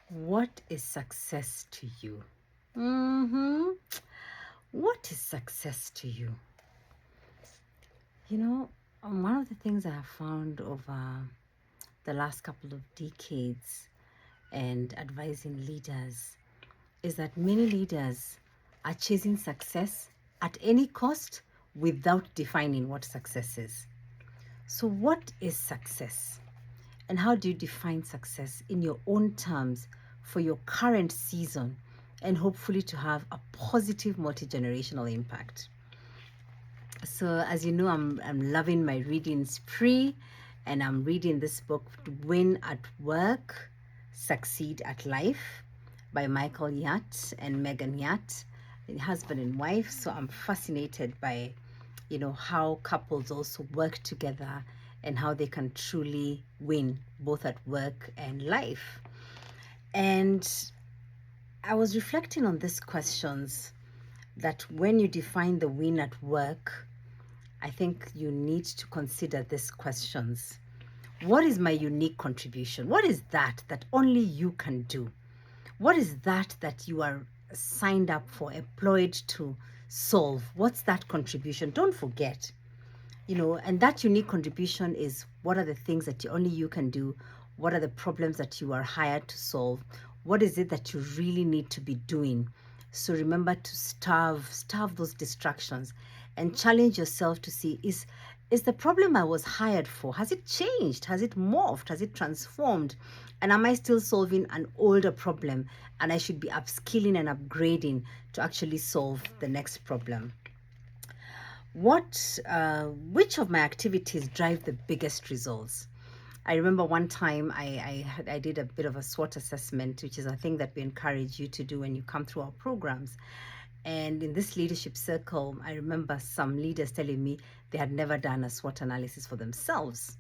What is success to you? Mm-hmm. What is success to you? You know, one of the things I have found over the last couple of decades and advising leaders is that many leaders are chasing success at any cost without defining what success is. So, what is success? And how do you define success in your own terms for your current season and hopefully to have a positive multi generational impact? So, as you know, I'm loving my reading spree, and I'm reading this book, Win at Work, Succeed at Life, by Michael Yatt and Megan Yatt, husband and wife. So, I'm fascinated by, how couples also work together and how they can truly win both at work and life. And I was reflecting on these questions that when you define the win at work, I think you need to consider these questions. What is my unique contribution? What is that only you can do? What is that you are signed up for, employed to solve? What's that contribution? Don't forget, and that unique contribution is what are the things that only you can do? What are the problems that you are hired to solve? What is it that you really need to be doing? So remember to starve those distractions and challenge yourself to see, is the problem I was hired for, has it changed? Has it morphed? Has it transformed? And am I still solving an older problem? And I should be upskilling and upgrading to actually solve the next problem. Which of my activities drive the biggest results? I remember one time I did a bit of a SWOT assessment, which is a thing that we encourage you to do when you come through our programs. And in this leadership circle, I remember some leaders telling me they had never done a SWOT analysis for themselves.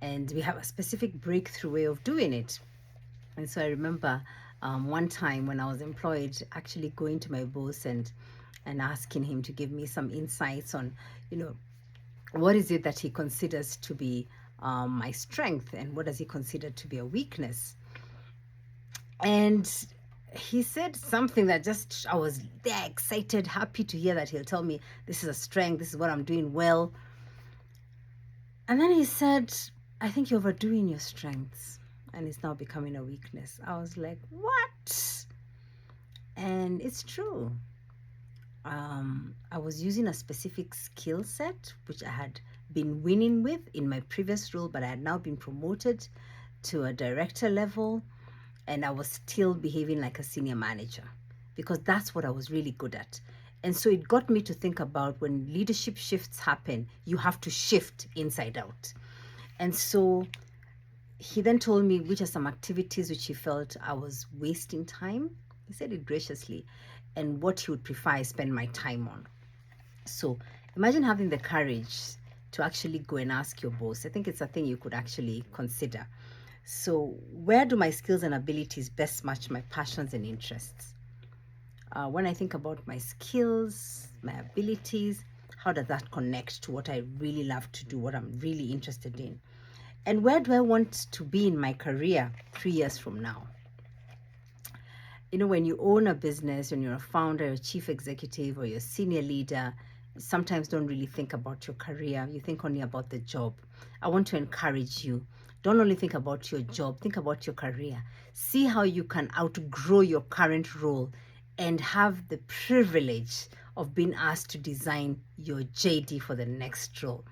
And we have a specific breakthrough way of doing it. And so I remember one time when I was employed, actually going to my boss and asking him to give me some insights on, what is it that he considers to be my strength and what does he consider to be a weakness. And he said something that just, I was there excited, happy to hear that he'll tell me this is a strength, this is what I'm doing well. And then he said, I think you're overdoing your strengths and it's now becoming a weakness. I was like, what? And it's true. I was using a specific skill set which I had been winning with in my previous role, but I had now been promoted to a director level, and I was still behaving like a senior manager because that's what I was really good at. And so it got me to think about when leadership shifts happen, you have to shift inside out. And so he then told me which are some activities which he felt I was wasting time. He said it graciously, and what he would prefer I spend my time on. So imagine having the courage to actually go and ask your boss. I think it's a thing you could actually consider. So, where do my skills and abilities best match my passions and interests? When I think about my skills, my abilities, how does that connect to what I really love to do, what I'm really interested in? And where do I want to be in my career 3 years from now? When you own a business, when you're a founder, a chief executive, or you're a senior leader, you sometimes don't really think about your career. You think only about the job. I want to encourage you. Don't only think about your job, think about your career. See how you can outgrow your current role and have the privilege of being asked to design your JD for the next role.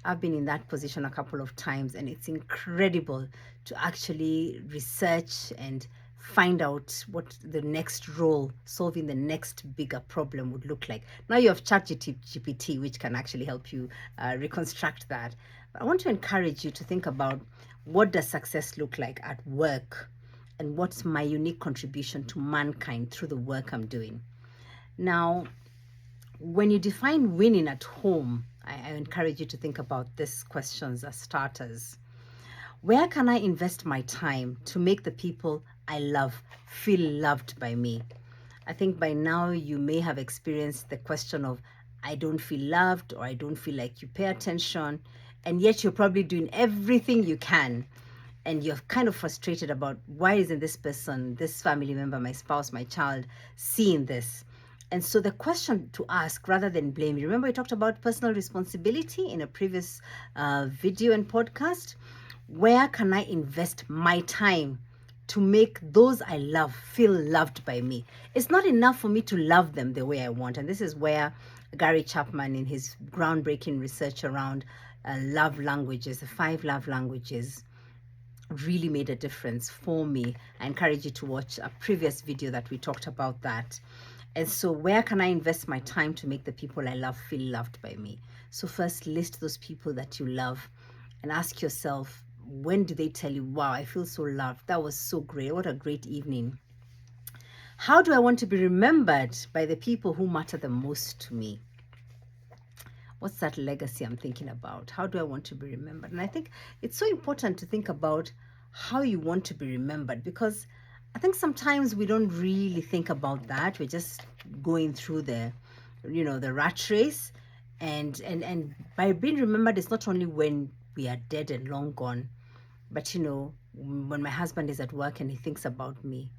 I've been in that position a couple of times, and it's incredible to actually research and find out what the next role, solving the next bigger problem would look like. Now you have ChatGPT, which can actually help you reconstruct that. But I want to encourage you to think about what does success look like at work and what's my unique contribution to mankind through the work I'm doing. Now, when you define winning at home, I encourage you to think about these questions as starters. Where can I invest my time to make the people I love feel loved by me? I think by now you may have experienced the question of, I don't feel loved, or I don't feel like you pay attention, and yet you're probably doing everything you can. and you're kind of frustrated about why isn't this person, this family member, my spouse, my child, seeing this? And so the question to ask rather than blame, remember we talked about personal responsibility in a previous video and podcast. Where can I invest my time to make those I love feel loved by me? It's not enough for me to love them the way I want. And this is where Gary Chapman, in his groundbreaking research around love languages, the 5 love languages, really made a difference for me. I encourage you to watch a previous video that we talked about that. And so where can I invest my time to make the people I love feel loved by me? So first, list those people that you love and ask yourself, when do they tell you, wow, I feel so loved, that was so great, what a great evening? How do I want to be remembered by the people who matter the most to me? What's that legacy I'm thinking about? How do I want to be remembered? And I think it's so important to think about how you want to be remembered, because I think sometimes we don't really think about that. We're just going through the rat race, and by being remembered, it's not only when we are dead and long gone, but when my husband is at work and he thinks about me,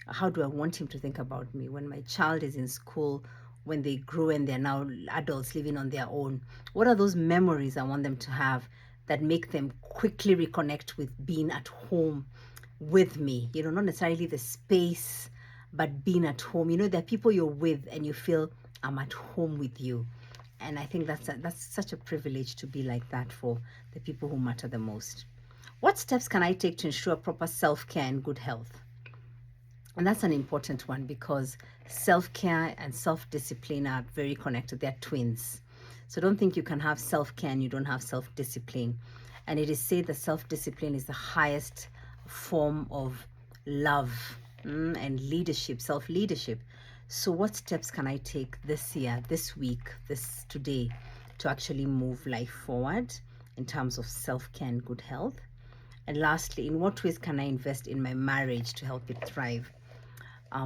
how do I want him to think about me? When my child is in school, when they grow and they're now adults living on their own, what are those memories I want them to have that make them quickly reconnect with being at home with me? Not necessarily the space, but being at home. There are people you're with and you feel, I'm at home with you. And I think that's such a privilege to be like that for the people who matter the most. What steps can I take to ensure proper self-care and good health? And that's an important one, because self-care and self-discipline are very connected. They're twins. So don't think you can have self-care and you don't have self-discipline. And it is said that self-discipline is the highest form of love and leadership, self-leadership. So what steps can I take this year, this week, today, to actually move life forward in terms of self-care and good health? And lastly, in what ways can I invest in my marriage to help it thrive?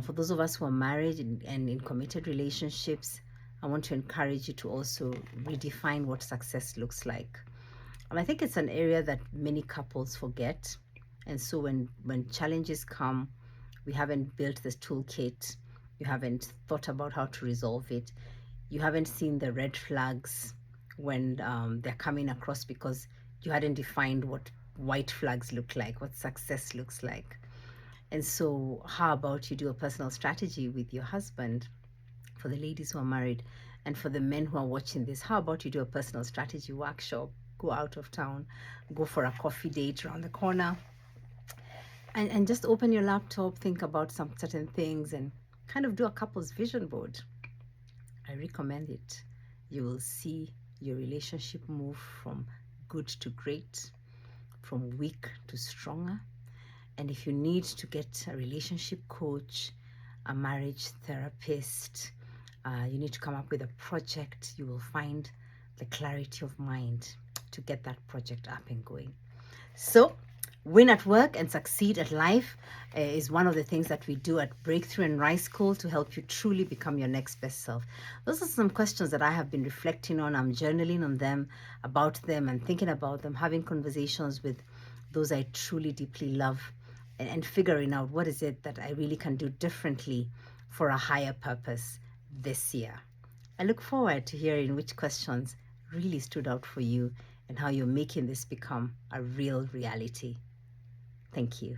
For those of us who are married and in committed relationships, I want to encourage you to also redefine what success looks like. And I think it's an area that many couples forget. And so when challenges come, we haven't built this toolkit, you haven't thought about how to resolve it, you haven't seen the red flags when they're coming across, because you hadn't defined what white flags look like, what success looks like. And so how about you do a personal strategy with your husband? For the ladies who are married, and for the men who are watching this, how about you do a personal strategy workshop? Go out of town, go for a coffee date around the corner, and just open your laptop, think about some certain things, and kind of do a couple's vision board. I recommend it. You will see your relationship move from good to great, from weak to stronger. And if you need to get a relationship coach, a marriage therapist, you need to come up with a project, you will find the clarity of mind to get that project up and going. So, win at work and succeed at life is one of the things that we do at Breakthrough and Rise School to help you truly become your next best self. Those are some questions that I have been reflecting on. I'm journaling on them, about them, and thinking about them, having conversations with those I truly deeply love, and figuring out what is it that I really can do differently for a higher purpose this year. I look forward to hearing which questions really stood out for you and how you're making this become a real reality. Thank you.